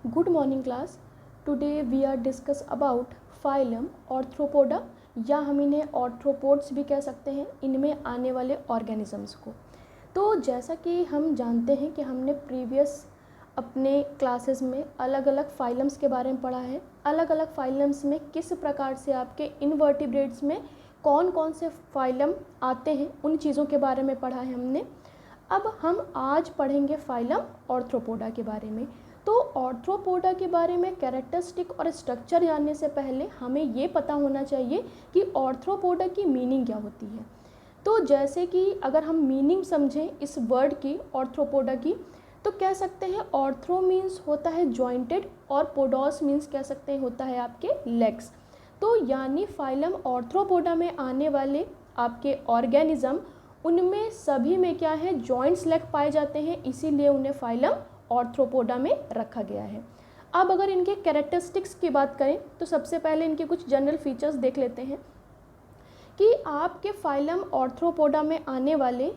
Good morning class. Today we are discuss about phylum Arthropoda, या हम इन्हें arthropods भी कह सकते हैं, इनमें आने वाले ऑर्गेनिजम्स को। तो जैसा कि हम जानते हैं कि हमने प्रीवियस अपने क्लासेस में अलग अलग फाइलम्स के बारे में पढ़ा है। अलग अलग फाइलम्स में किस प्रकार से आपके इनवर्टिब्रेट्स में कौन कौन से फाइलम आते हैं, उन चीज़ों के बारे में पढ़ा है हमने। अब हम आज पढ़ेंगे फाइलम ऑर्थ्रोपोडा के बारे में। तो ऑर्थ्रोपोडा के बारे में कैरेक्टरिस्टिक और स्ट्रक्चर जानने से पहले हमें ये पता होना चाहिए कि ऑर्थ्रोपोडा की मीनिंग क्या होती है। तो जैसे कि अगर हम मीनिंग समझें इस वर्ड की, ऑर्थ्रोपोडा की, तो कह सकते हैं ऑर्थ्रो मीन्स होता है जॉइंटेड और पोडोस मीन्स कह सकते हैं होता है आपके लेग्स। तो यानी फाइलम ऑर्थ्रोपोडा में आने वाले आपके ऑर्गेनिज्म, उनमें सभी में क्या है, जॉइंट्स लेग पाए जाते हैं, इसीलिए उन्हें फाइलम ऑर्थ्रोपोडा में रखा गया है। अब अगर इनके कैरेक्टरिस्टिक्स की बात करें तो सबसे पहले इनके कुछ जनरल फीचर्स देख लेते हैं कि आपके फाइलम ऑर्थ्रोपोडा में आने वाले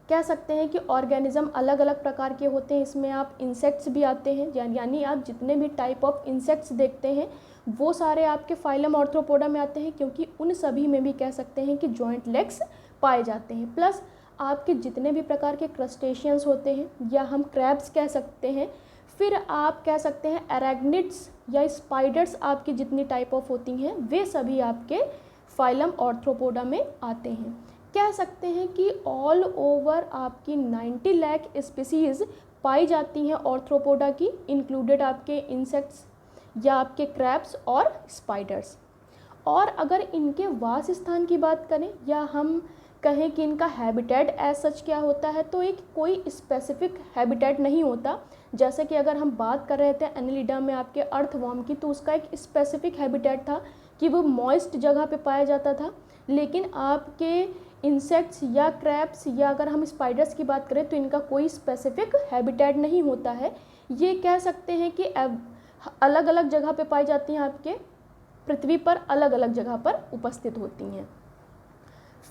कह सकते हैं कि ऑर्गेनिज्म अलग अलग प्रकार के होते हैं। इसमें आप इंसेक्ट्स भी आते हैं, यानी आप जितने भी टाइप ऑफ इंसेक्ट्स देखते हैं वो सारे आपके फाइलम ऑर्थ्रोपोडा में आते हैं, क्योंकि उन सभी में भी कह सकते हैं कि जॉइंट लेग्स पाए जाते हैं। प्लस आपके जितने भी प्रकार के क्रस्टेशियंस होते हैं, या हम क्रैब्स कह सकते हैं, फिर आप कह सकते हैं एराग्निड्स या स्पाइडर्स, आपकी जितनी टाइप ऑफ होती हैं वे सभी आपके फाइलम ऑर्थ्रोपोडा में आते हैं। कह सकते हैं कि ऑल ओवर आपकी 90 लाख स्पीसीज़ पाई जाती हैं ऑर्थ्रोपोडा की, इंक्लूडेड आपके इंसेक्ट्स या आपके क्रैब्स और स्पाइडर्स। और अगर इनके वास स्थान की बात करें, या हम कहें कि इनका हैबिटेट एज सच क्या होता है, तो एक कोई स्पेसिफिक हैबिटेट नहीं होता। जैसे कि अगर हम बात कर रहे थे एनिलिडा में आपके अर्थवॉर्म की, तो उसका एक स्पेसिफिक हैबिटेट था कि वो मॉइस्ट जगह पे पाया जाता था। लेकिन आपके इंसेक्ट्स या क्रैब्स या अगर हम स्पाइडर्स की बात करें तो इनका कोई स्पेसिफिक हैबिटेट नहीं होता है। ये कह सकते हैं कि अलग अलग जगह पे पाई जाती हैं, आपके पृथ्वी पर अलग अलग जगह पर उपस्थित होती हैं।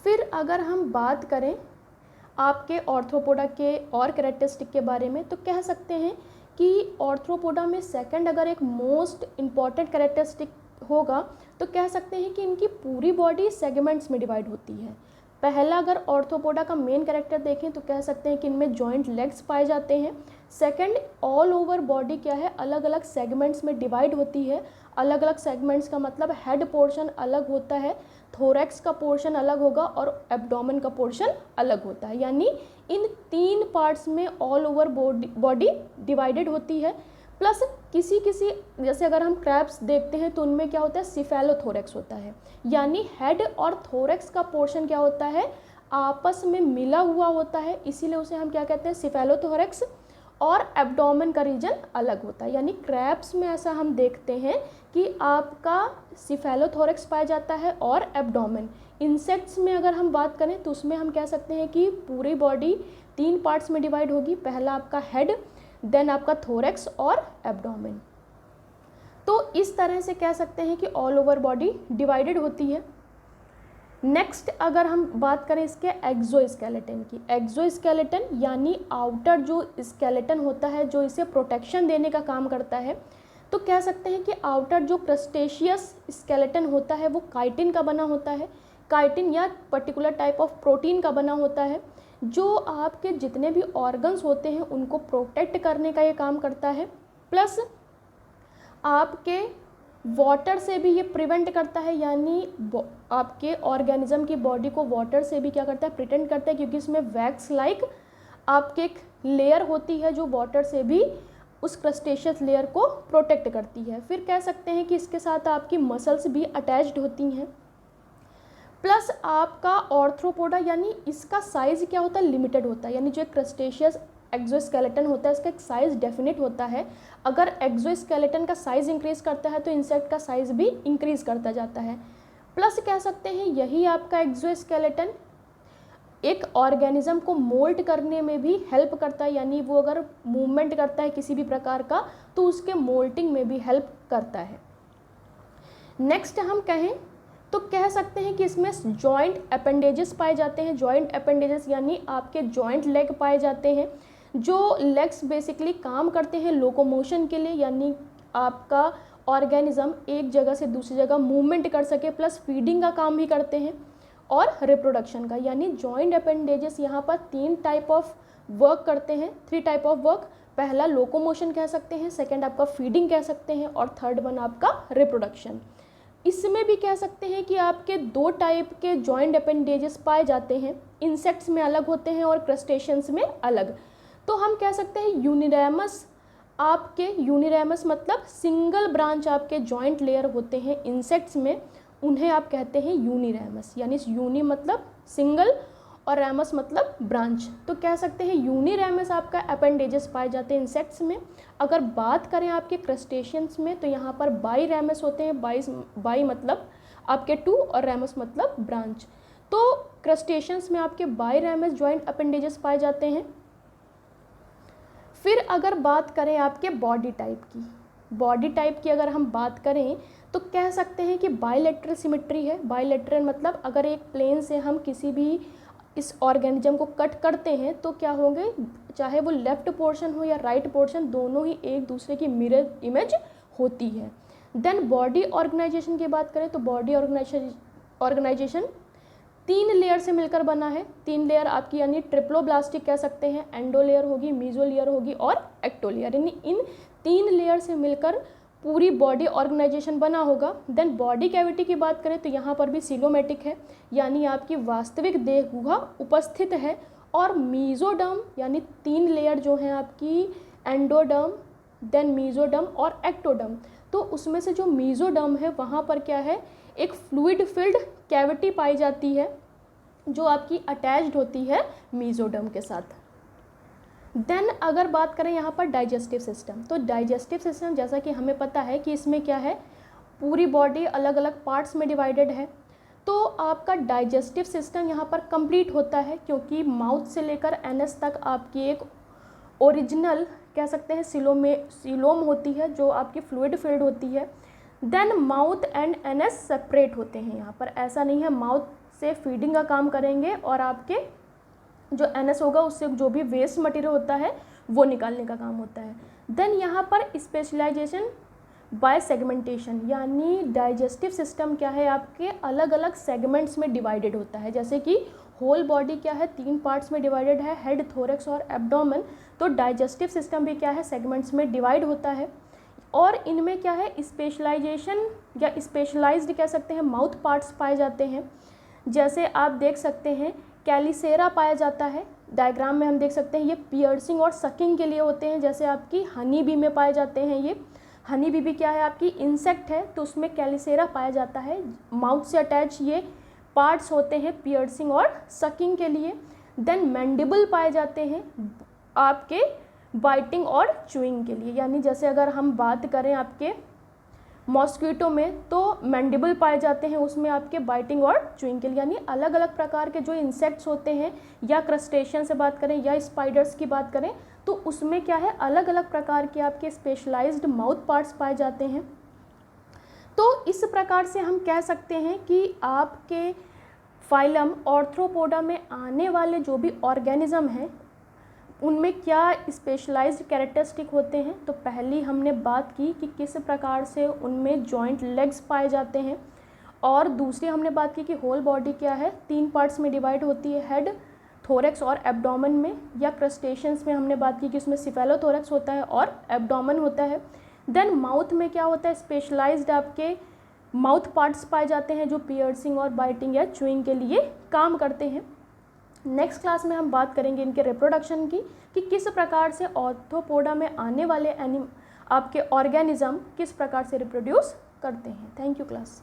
फिर अगर हम बात करें आपके ऑर्थ्रोपोडा के और कैरेक्टरिस्टिक के बारे में, तो कह सकते हैं कि ऑर्थ्रोपोडा में सेकंड अगर एक मोस्ट इम्पॉर्टेंट कैरेक्टरिस्टिक होगा तो कह सकते हैं कि इनकी पूरी बॉडी सेगमेंट्स में डिवाइड होती है। पहला अगर ऑर्थ्रोपोडा का मेन कैरेक्टर देखें तो कह सकते हैं कि इनमें जॉइंट लेग्स पाए जाते हैं। सेकंड, ऑल ओवर बॉडी क्या है, अलग अलग सेगमेंट्स में डिवाइड होती है। अलग अलग सेगमेंट्स का मतलब हेड पोर्शन अलग होता है, थोरैक्स का पोर्शन अलग होगा और एब्डोमेन का पोर्शन अलग होता है। यानी इन 3 पार्ट्स में ऑल ओवर बॉडी डिवाइडेड होती है। प्लस किसी किसी जैसे अगर हम क्रैब्स देखते हैं तो उनमें क्या होता है, सिफेलोथोरैक्स होता है। यानी हेड और थोरैक्स का पोर्शन क्या होता है, आपस में मिला हुआ होता है, इसीलिए उसे हम क्या कहते हैं, सिफेलोथोरैक्स। और एब्डोमेन का रीजन अलग होता है। यानी क्रैब्स में ऐसा हम देखते हैं कि आपका सिफेलोथोरैक्स पाया जाता है और एब्डोमेन। इंसेक्ट्स में अगर हम बात करें तो उसमें हम कह सकते हैं कि पूरी बॉडी 3 पार्ट्स में डिवाइड होगी। पहला आपका हेड, देन आपका थोरैक्स और एब्डोमेन। तो इस तरह से कह सकते हैं कि ऑल ओवर बॉडी डिवाइडेड होती है। नेक्स्ट अगर हम बात करें इसके एक्सोस्केलेटन की, एक्सोस्केलेटन यानी आउटर जो स्केलेटन होता है जो इसे प्रोटेक्शन देने का काम करता है, तो कह सकते हैं कि आउटर जो क्रस्टेशियस स्केलेटन होता है वो काइटिन का बना होता है। काइटिन या पर्टिकुलर टाइप ऑफ प्रोटीन का बना होता है, जो आपके जितने भी ऑर्गन्स होते हैं उनको प्रोटेक्ट करने का ये काम करता है। प्लस आपके वाटर से भी ये प्रिवेंट करता है, यानी आपके ऑर्गेनिज्म की बॉडी को वाटर से भी क्या करता है, प्रिटेंट करता है, क्योंकि इसमें वैक्स लाइक आपके एक लेयर होती है जो वाटर से भी उस क्रस्टेशियस लेयर को प्रोटेक्ट करती है। फिर कह सकते हैं कि इसके साथ आपकी मसल्स भी अटैच्ड होती हैं। प्लस आपका ऑर्थ्रोपोडा यानी इसका साइज़ क्या होता है, लिमिटेड होता है। यानी जो क्रस्टेशियस एक्सोस्केलेटन होता है इसका एक साइज़ डेफिनेट होता है। अगर एक्सोस्केलेटन का साइज़ इंक्रीज़ करता है तो इंसेक्ट का साइज़ भी इंक्रीज़ करता जाता है। प्लस कह सकते हैं यही आपका एक्सोस्केलेटन एक ऑर्गेनिज्म को मोल्ड करने में भी हेल्प करता है। यानी वो अगर मूवमेंट करता है किसी भी प्रकार का तो उसके मोल्टिंग में भी हेल्प करता है। नेक्स्ट हम कहें तो कह सकते हैं कि इसमें जॉइंट अपेंडेजेस पाए जाते हैं। जॉइंट अपेंडेजेस यानी आपके जॉइंट लेग पाए जाते हैं। जो लेग्स बेसिकली काम करते हैं लोकोमोशन के लिए, यानी आपका ऑर्गेनिज्म एक जगह से दूसरी जगह मूवमेंट कर सके, प्लस फीडिंग का काम भी करते हैं और रिप्रोडक्शन का। यानी जॉइंट अपेंडेजेस यहाँ पर 3 टाइप ऑफ वर्क करते हैं, 3 टाइप ऑफ वर्क। पहला लोकोमोशन कह सकते हैं, सेकंड आपका फीडिंग कह सकते हैं और थर्ड वन आपका रिप्रोडक्शन। इसमें भी कह सकते हैं कि आपके 2 टाइप के जॉइंट अपेंडेजेस पाए जाते हैं, इंसेक्ट्स में अलग होते हैं और क्रस्टेशियंस में अलग। तो हम कह सकते हैं यूनिरैमस, आपके यूनिरैमस मतलब सिंगल ब्रांच आपके जॉइंट लेयर होते हैं इंसेक्ट्स में, उन्हें आप कहते हैं यूनिरैमस। यानी यूनि मतलब सिंगल और रैमस मतलब ब्रांच। तो कह सकते हैं यूनिरैमस आपका अपेंडेजेस पाए जाते हैं इंसेक्ट्स में। अगर बात करें आपके क्रस्टेशियंस में तो यहाँ पर बाईरैमस होते हैं, बाई मतलब आपके 2 और रैमस मतलब ब्रांच। तो क्रस्टेशियंस में आपके बाईरैमस जॉइंट अपेंडेजेस पाए जाते हैं। फिर अगर बात करें आपके बॉडी टाइप की, बॉडी टाइप की अगर हम बात करें तो कह सकते हैं कि बायलैटरल सिमेट्री है। बायलैटरल मतलब अगर एक प्लेन से हम किसी भी इस ऑर्गेनिज्म को कट करते हैं तो क्या होंगे, चाहे वो लेफ्ट पोर्शन हो या राइट पोर्शन, दोनों ही एक दूसरे की मिरर इमेज होती है। देन बॉडी ऑर्गेनाइजेशन की बात करें तो बॉडी ऑर्गेनाइजेशन 3 लेयर से मिलकर बना है। 3 लेयर आपकी यानी ट्रिप्लोब्लास्टिक कह सकते हैं, एंडो लेयर होगी, मीजो लेयर होगी और एक्टो लेयर, यानी इन 3 लेयर से मिलकर पूरी बॉडी ऑर्गेनाइजेशन बना होगा। देन बॉडी कैविटी की बात करें तो यहाँ पर भी सिलोमेटिक है, यानी आपकी वास्तविक देह गुहा उपस्थित है। और मीजोडर्म यानी 3 लेयर जो हैं आपकी, एंडोडर्म, देन मीजोडर्म और एक्टोडर्म। तो उसमें से जो मीजोडर्म है वहाँ पर क्या है, एक फ्लूइड फिल्ड कैविटी पाई जाती है जो आपकी अटैच्ड होती है मीजोडर्म के साथ। देन अगर बात करें यहाँ पर डाइजेस्टिव सिस्टम, तो डाइजेस्टिव सिस्टम जैसा कि हमें पता है कि इसमें क्या है, पूरी बॉडी अलग अलग पार्ट्स में डिवाइडेड है। तो आपका डाइजेस्टिव सिस्टम यहाँ पर कंप्लीट होता है क्योंकि माउथ से लेकर एनस तक आपकी एक ओरिजिनल कह सकते हैं सिलोम होती है जो आपकी फ्लूइड फिल्ड होती है। Then mouth and anus separate होते हैं। यहाँ पर ऐसा नहीं है माउथ से फीडिंग का काम करेंगे और आपके जो एनएस होगा उससे जो भी वेस्ट मटेरियल होता है वो निकालने का काम होता है। देन यहाँ पर स्पेशलाइजेशन बाय सेगमेंटेशन, यानी डाइजेस्टिव सिस्टम क्या है आपके अलग अलग सेगमेंट्स में डिवाइडेड होता है। जैसे कि होल बॉडी क्या है 3 पार्ट्स में डिवाइडेड है, हेड, थोरैक्स और एब्डोमेन। तो डाइजेस्टिव सिस्टम भी क्या है सेगमेंट्स में डिवाइड होता है। और इनमें क्या है स्पेशलाइजेशन या स्पेशलाइज्ड कह सकते हैं माउथ पार्ट्स पाए जाते हैं। जैसे आप देख सकते हैं कैलिसेरा पाया जाता है, डायग्राम में हम देख सकते हैं ये पियर्सिंग और सकिंग के लिए होते हैं। जैसे आपकी हनी बी में पाए जाते हैं, ये हनी बी भी क्या है आपकी इंसेक्ट है तो उसमें कैलिसेरा पाया जाता है। माउथ से अटैच ये पार्ट्स होते हैं पियर्सिंग और सकिंग के लिए। देन मैंडिबल पाए जाते हैं आपके बाइटिंग और च्यूइंग के लिए, यानी जैसे अगर हम बात करें आपके मॉस्किटो में तो मैंडिबल पाए जाते हैं उसमें आपके बाइटिंग और च्यूइंग के लिए। यानी अलग अलग प्रकार के जो इंसेक्ट्स होते हैं या क्रस्टेशियन से बात करें या स्पाइडर्स की बात करें तो उसमें क्या है अलग अलग प्रकार के आपके स्पेशलाइज्ड माउथ पार्ट्स पाए जाते हैं। तो इस प्रकार से हम कह सकते हैं कि आपके फाइलम आर्थ्रोपोडा में आने वाले जो भी ऑर्गेनिज्म हैं उनमें क्या स्पेशलाइज्ड कैरेक्टरिस्टिक होते हैं। तो पहली हमने बात की कि किस प्रकार से उनमें जॉइंट लेग्स पाए जाते हैं, और दूसरी हमने बात की कि होल बॉडी क्या है 3 पार्ट्स में डिवाइड होती है, हेड, थोरैक्स और एब्डोमेन में। या क्रस्टेशियंस में हमने बात की कि उसमें सिफेलोथोरैक्स होता है और एब्डोमेन होता है। देन माउथ में क्या होता है स्पेशलाइज्ड आपके माउथ पार्ट्स पाए जाते हैं जो पियर्सिंग और बाइटिंग या च्यूइंग के लिए काम करते हैं। नेक्स्ट क्लास में हम बात करेंगे इनके रिप्रोडक्शन की कि किस प्रकार से आर्थ्रोपोडा में आने वाले आपके ऑर्गेनिज्म किस प्रकार से रिप्रोड्यूस करते हैं। Thank you class.